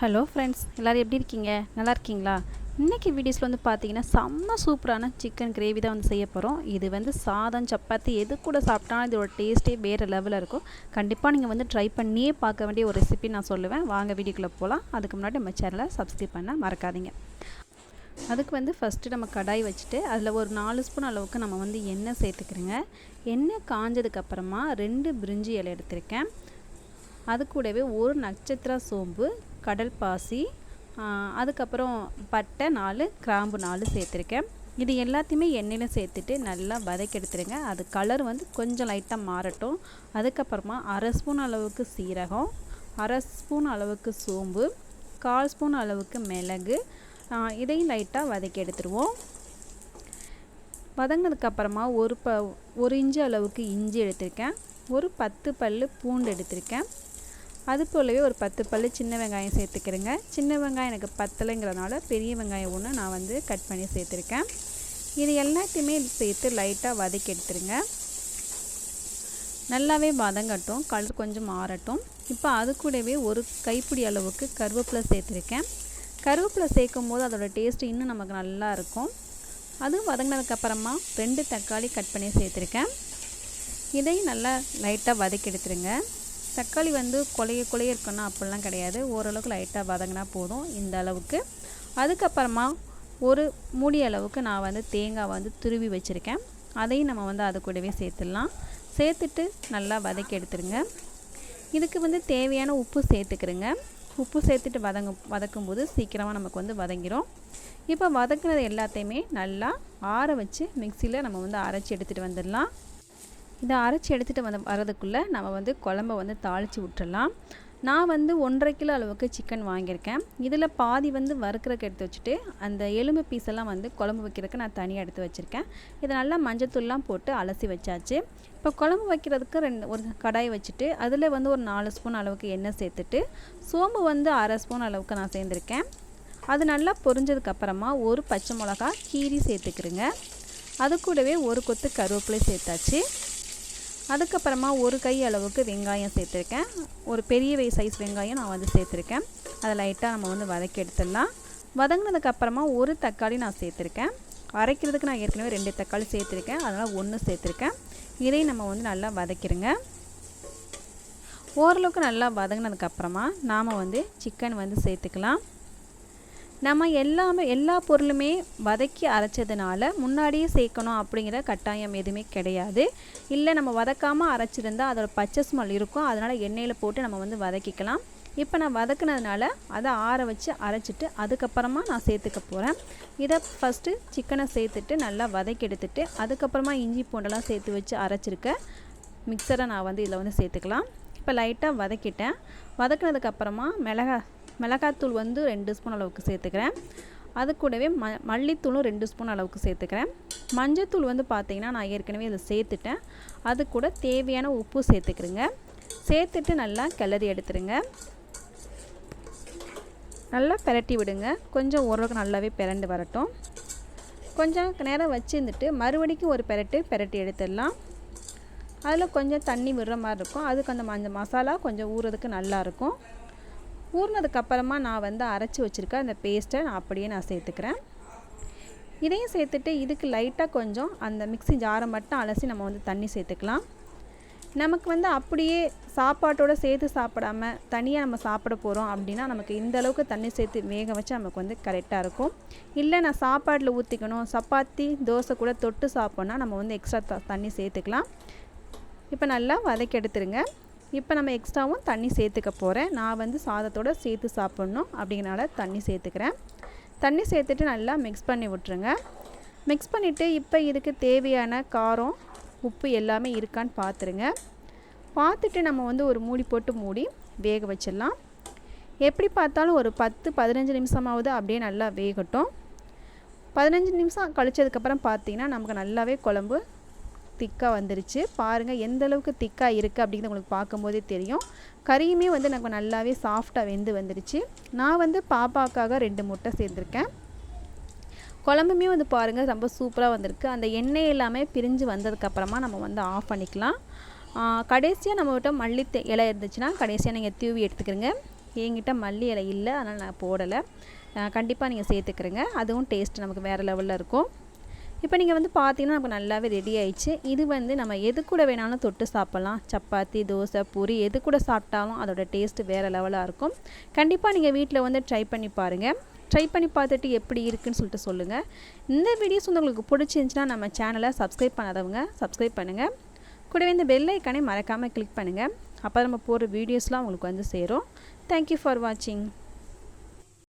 Hello friends, எல்லோரும் எப்படி இருக்கீங்க? நல்லா இருக்கீங்களா? இன்றைக்கி வீடியோஸில் வந்து பார்த்தீங்கன்னா செம்ம சூப்பரான சிக்கன் கிரேவி தான் வந்து செய்ய போகிறோம். இது வந்து சாதம் சப்பாத்தி எது கூட சாப்பிட்டாலும் இதோட டேஸ்ட்டே வேறு லெவலில் இருக்கும். கண்டிப்பாக நீங்கள் வந்து ட்ரை பண்ணியே பார்க்க வேண்டிய ஒரு ரெசிபி நான் சொல்லுவேன். வாங்க வீடியோக்குள்ளே போகலாம். அதுக்கு முன்னாடி நம்ம சேனலை சப்ஸ்கிரைப் பண்ண மறக்காதீங்க. அதுக்கு வந்து ஃபஸ்ட்டு நம்ம கடாய் வச்சுட்டு அதில் ஒரு 4 ஸ்பூன் அளவுக்கு நம்ம வந்து எண்ணெய் சேர்த்துக்கிறோங்க. எண்ணெய் காஞ்சதுக்கப்புறமா 2 பிரிஞ்சி இலை எடுத்திருக்கேன். அது கூடவே ஒரு நட்சத்திர சோம்பு, கடல் பாசி, அதுக்கப்புறம் பட்டை 4, கிராம்பு 4 சேர்த்துருக்கேன். இது எல்லாத்தையுமே எண்ணெயில் சேர்த்துட்டு நல்லா வதக்கி எடுத்துருங்க. அது கலர் வந்து கொஞ்சம் லைட்டாக மாறட்டும். அதுக்கப்புறமா 1/2 ஸ்பூன் அளவுக்கு சீரகம், 1/2 ஸ்பூன் அளவுக்கு சோம்பு, 1/4 ஸ்பூன் அளவுக்கு மிளகு, இதையும் லைட்டாக வதக்கி எடுத்துருவோம். வதங்கினதுக்கப்புறமா ஒரு இன்ச்சு அளவுக்கு இஞ்சி எடுத்திருக்கேன். ஒரு 10 பல் பூண்டு எடுத்திருக்கேன். அது போலவே ஒரு 10 பல் சின்ன வெங்காயம் சேர்த்துக்கிறேங்க. சின்ன வெங்காயம் எனக்கு பத்தலைங்கிறதுனால பெரிய வெங்காயம் ஒன்று நான் வந்து கட் பண்ணி சேர்த்துருக்கேன். இது எல்லாத்தையுமே சேர்த்து லைட்டாக வதக்கி எடுத்துருங்க. நல்லாவே வதங்கட்டும், கலர் கொஞ்சம் மாறட்டும். இப்போ அது கூடவே ஒரு கைப்பிடி அளவுக்கு கருவேப்பிலை சேர்த்துருக்கேன். கருவேப்பிலை சேர்க்கும் போது அதோட டேஸ்ட்டு இன்னும் நமக்கு நல்லா இருக்கும். அதுவும் வதங்கினதுக்கப்புறமா 2 தக்காளி கட் பண்ணி சேர்த்துருக்கேன். இதையும் நல்லா லைட்டாக வதக்கி எடுத்துருங்க. தக்காளி வந்து கொலைய இருக்கணும் அப்படிலாம் கிடையாது. ஓரளவுக்கு லைட்டாக வதங்கினா போதும், இந்த அளவுக்கு. அதுக்கப்புறமா ஒரு மூடி அளவுக்கு நான் வந்து தேங்காய் வந்து துருவி வச்சுருக்கேன். அதையும் நம்ம வந்து அது கூடவே சேர்த்துடலாம். சேர்த்துட்டு நல்லா வதக்கி எடுத்துருங்க. இதுக்கு வந்து தேவையான உப்பு சேர்த்துக்கிறேங்க. உப்பு சேர்த்துட்டு வதக்கும்போது சீக்கிரமாக நமக்கு வந்து வதங்கிடும். இப்போ வதக்குனது எல்லாத்தையுமே நல்லா ஆற வச்சு மிக்சியில் நம்ம வந்து அரைச்சி எடுத்துகிட்டு வந்துடலாம். இதை அரைச்சி எடுத்துகிட்டு வரதுக்குள்ளே நம்ம வந்து குழம்ப வந்து தாளித்து விட்டுறலாம். நான் வந்து 1.5 கிலோ அளவுக்கு சிக்கன் வாங்கியிருக்கேன். இதில் பாதி வந்து வறுக்கிறதுக்கு எடுத்து வச்சுட்டு அந்த எலும்பு பீஸெல்லாம் வந்து குழம்பு வைக்கிறதுக்கு நான் தனியாக எடுத்து வச்சுருக்கேன். இதை நல்லா மஞ்சத்தூள்லாம் போட்டு அலசி வச்சாச்சு. இப்போ குழம்பு வைக்கிறதுக்கு ஒரு கடாய் வச்சுட்டு அதில் வந்து ஒரு 4 ஸ்பூன் அளவுக்கு எண்ணெய் சேர்த்துட்டு சோம்பு வந்து 1/2 ஸ்பூன் அளவுக்கு நான் சேர்ந்துருக்கேன். அது நல்லா பொரிஞ்சதுக்கப்புறமா ஒரு பச்சை மிளகா கீரி சேர்த்துக்கிறேங்க. அது கூடவே ஒரு கொத்து கருவேப்பிலை சேர்த்தாச்சு. அதுக்கப்புறமா ஒரு கை அளவுக்கு வெங்காயம் சேர்த்துருக்கேன். ஒரு பெரிய சைஸ் வெங்காயம் நான் வந்து சேர்த்துருக்கேன். அதை லைட்டாக நம்ம வந்து வதக்கி எடுத்துடலாம். வதங்கினதுக்கப்புறமா ஒரு தக்காளி நான் சேர்த்துருக்கேன். அரைக்கிறதுக்கு நான் ஏற்கனவே 2 தக்காளி சேர்த்துருக்கேன், அதனால் 1 சேர்த்துருக்கேன். இதையும் நம்ம வந்து நல்லா வதக்கிடுங்க. ஓரளவுக்கு நல்லா வதங்கினதுக்கப்புறமா நாம் வந்து சிக்கன் வந்து சேர்த்துக்கலாம். நம்ம எல்லா பொருளுமே வதக்கி அரைச்சதுனால முன்னாடியே சேர்க்கணும் அப்படிங்கிற கட்டாயம் எதுவுமே கிடையாது. இல்லை நம்ம வதக்காமல் அரைச்சிருந்தால் அதோட பச்சை ஸ்மெல் இருக்கும். அதனால் எண்ணெயில் போட்டு நம்ம வந்து வதக்கிக்கலாம். இப்போ நான் வதக்குனதுனால அதை ஆற வச்சு அரைச்சிட்டு அதுக்கப்புறமா நான் சேர்த்துக்க போகிறேன். இதை ஃபஸ்ட்டு சிக்கனை சேர்த்துட்டு நல்லா வதக்கி எடுத்துட்டு அதுக்கப்புறமா இஞ்சி பூண்டெல்லாம் சேர்த்து வச்சு அரைச்சிருக்க மிக்சரை நான் வந்து இதில் வந்து சேர்த்துக்கலாம். இப்போ லைட்டாக வதக்கிட்டேன். வதக்கினதுக்கப்புறமா மிளகாத்தூள் வந்து 2 ஸ்பூன் அளவுக்கு சேர்த்துக்கிறேன். அது கூடவே மல்லித்தூளும் 2 ஸ்பூன் அளவுக்கு சேர்த்துக்கிறேன். மஞ்சத்தூள் வந்து பார்த்திங்கன்னா நான் ஏற்கனவே இதில் சேர்த்துட்டேன். அது கூட தேவையான உப்பு சேர்த்துக்கிறேங்க. சேர்த்துட்டு நல்லா கிளறி எடுத்துருங்க. நல்லா பிரட்டி விடுங்க. கொஞ்சம் ஓரளவுக்கு நல்லாவே பிரண்டு வரட்டும். கொஞ்சம் நேரம் வச்சுருந்துட்டு மறுபடிக்கும் ஒரு பிரட்டி எடுத்துடலாம். அதில் கொஞ்சம் தண்ணி விடுற மாதிரி இருக்கும். அதுக்கு அந்த மசாலா கொஞ்சம் ஊறுறதுக்கு நல்லாயிருக்கும். ஊறினதுக்கப்புறமா நான் வந்து அரைச்சி வச்சுருக்க அந்த பேஸ்ட்டை அப்படியே நான் சேர்த்துக்கிறேன். இதையும் சேர்த்துட்டு இதுக்கு லைட்டாக கொஞ்சம் அந்த மிக்ஸி ஜாரை மட்டும் அலசி நம்ம வந்து தண்ணி சேர்த்துக்கலாம். நமக்கு வந்து அப்படியே சாப்பாட்டோடு சேர்த்து சாப்பிடாம தனியாக நம்ம சாப்பிட போகிறோம் அப்படின்னா நமக்கு இந்த அளவுக்கு தண்ணி சேர்த்து வேக வச்சா நமக்கு வந்து கரெக்டாக இருக்கும். இல்லை நான் சாப்பாட்டில் ஊற்றிக்கணும், சப்பாத்தி தோசை கூட தொட்டு சாப்பிட்னா நம்ம வந்து எக்ஸ்ட்ரா தண்ணி சேர்த்துக்கலாம். இப்போ நல்லா வதக்கி எடுத்துருங்க. இப்போ நம்ம எக்ஸ்ட்ராவும் தண்ணி சேர்த்துக்க போகிறேன். நான் வந்து சாதத்தோடு சேர்த்து சாப்பிட்ணும் அப்படிங்கிறனால தண்ணி சேர்த்துக்கிறேன். தண்ணி சேர்த்துட்டு நல்லா மிக்ஸ் பண்ணி விட்ருங்க. மிக்ஸ் பண்ணிவிட்டு இப்போ இதுக்கு தேவையான காரம் உப்பு எல்லாமே இருக்கான்னு பார்த்துருங்க. பார்த்துட்டு நம்ம வந்து ஒரு மூடி போட்டு மூடி வேக வச்சிடலாம். எப்படி பார்த்தாலும் ஒரு 10-15 நிமிஷமாவது அப்படியே நல்லா வேகட்டும். 15 நிமிஷம் கழிச்சதுக்கப்புறம் பார்த்திங்கன்னா நமக்கு நல்லாவே குழம்பு திக்காக வந்துருச்சு. பாருங்கள் எந்த அளவுக்கு திக்காக இருக்குது அப்படிங்கிறது உங்களுக்கு பார்க்கும்போதே தெரியும். கறியுமே வந்து நமக்கு நல்லாவே சாஃப்டாக வெந்து வந்துருச்சு. நான் வந்து பாப்பாக்காக 2 முட்டை சேர்த்துருக்கேன். குழம்புமே வந்து பாருங்கள் ரொம்ப சூப்பராக வந்திருக்கு. அந்த எண்ணெய் எல்லாமே பிரிஞ்சு வந்ததுக்கப்புறமா நம்ம வந்து ஆஃப் பண்ணிக்கலாம். கடைசியாக நம்மகிட்ட மல்லி இலை இருந்துச்சுன்னா கடைசியாக நீங்கள் தூவி எடுத்துக்கிறங்க. என்கிட்ட மல்லி இலை இல்லை, அதனால் நான் போடலை. கண்டிப்பாக நீங்கள் சேர்த்துக்கிறங்க, அதுவும் டேஸ்ட் நமக்கு வேறு லெவலில் இருக்கும். இப்போ நீங்கள் வந்து பார்த்தீங்கன்னா நமக்கு நல்லாவே ரெடி ஆயிடுச்சு. இது வந்து நம்ம எது கூட வேணாலும் தொட்டு சாப்பிட்லாம். சப்பாத்தி, தோசை, பூரி எது கூட சாப்பிட்டாலும் அதோட டேஸ்ட்டு வேறு லெவலாக இருக்கும். கண்டிப்பாக நீங்கள் வீட்டில் வந்து ட்ரை பண்ணி பாருங்கள். ட்ரை பண்ணி பார்த்துட்டு எப்படி இருக்குன்னு சொல்லிட்டு சொல்லுங்கள். இந்த வீடியோஸ் வந்து உங்களுக்கு பிடிச்சிருந்துச்சின்னா நம்ம சேனலை சப்ஸ்கிரைப் பண்ணாதவங்க சப்ஸ்கிரைப் பண்ணுங்கள். கூடவே இந்த பெல் ஐக்கானே மறக்காமல் கிளிக் பண்ணுங்கள். அப்போ நம்ம போடுற வீடியோஸ்லாம் உங்களுக்கு வந்து சேரும். தேங்க்யூ ஃபார் வாட்சிங்.